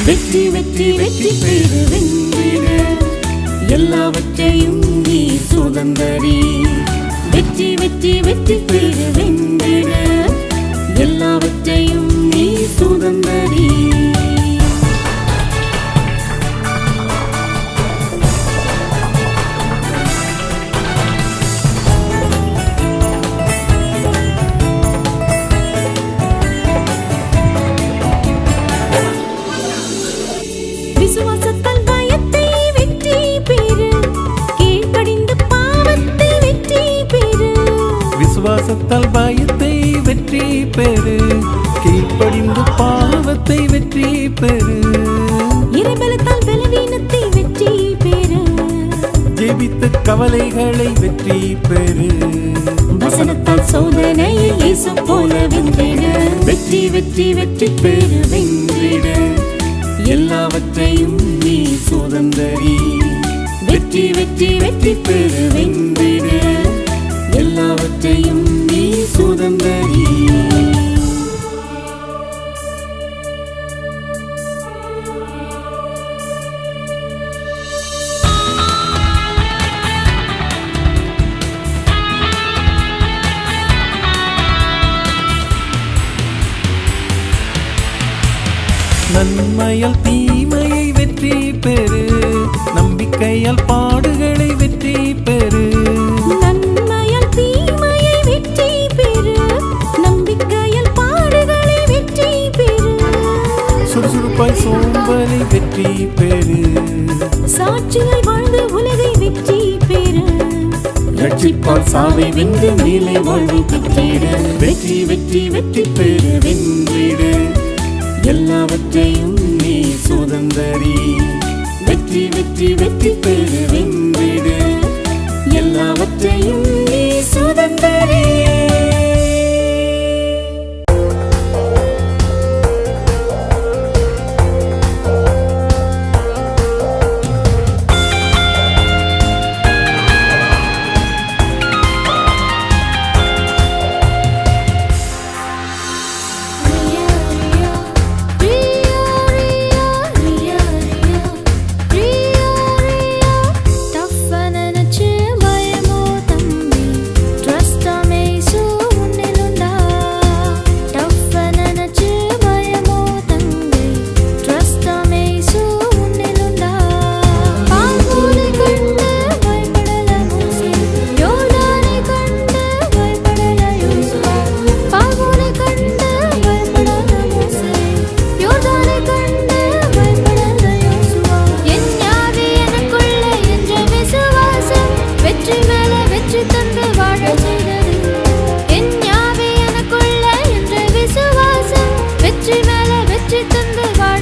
வெற்றி வெற்றி வெற்றி பெறு வென்றிடு எல்லாவற்றையும் நீ சுதந்தரி. வெற்றி வெற்றி வெற்றி பெறு வென்றிடு எல்லாவற்றையும் நீ சுதந்தரி. விசுவாசத்தால் பயத்தை வெற்றி பெறு, கீழ்ப்படிந்து பாவத்தை வெற்றி பெறு. விசுவாசத்தால் பயத்தை வெற்றி பெறு, கீழ்ப்படிந்து பாவத்தை வெற்றி பெறு. இறைபலத்தால் பலவீனத்தை வெற்றி பெறு, ஜெபித்த கவலைகளை வெற்றி பெறு. வசனத்தால் சோதனையை இயேசு போல வென்றிடு. வெற்றி வெற்றி வெற்றி பெறு வென்றிடு எல்லாவற்றையும் நீ சுதந்தரி. வெற்றி வெற்றி வெற்றி பெறு வென்றிடு எல்லாவற்றையும் நீ சுதந்தரி. நன்மையால் தீமையை வெற்றி பெறு, நம்பிக்கையால் பாடுகளை வெற்றி பெறு. நன்மையால் தீமையை வெற்றி பெறு, நம்பிக்கையால் பாடுகளை வெற்றி பெறு. சுறுசுறுப்பாய் சோம்பலை வெற்றி பெறு, சாட்சியாய் வாழ்ந்து உலகை வெற்றி பெறு. ரட்சிப்பால் சாவை வென்று மேலே வாழ்வு பெற்றிடு. வெற்றி வெற்றி வெற்றி பெறு வென்றிடு எல்லாவற்றையும் நீ சுதந்தரி. வெற்றி வெற்றி வெற்றி பெறு வென்றிடு எல்லாவற்றையும் நீ சுதந்தரி. வெற்றி மேல வெற்றி தந்து வாழ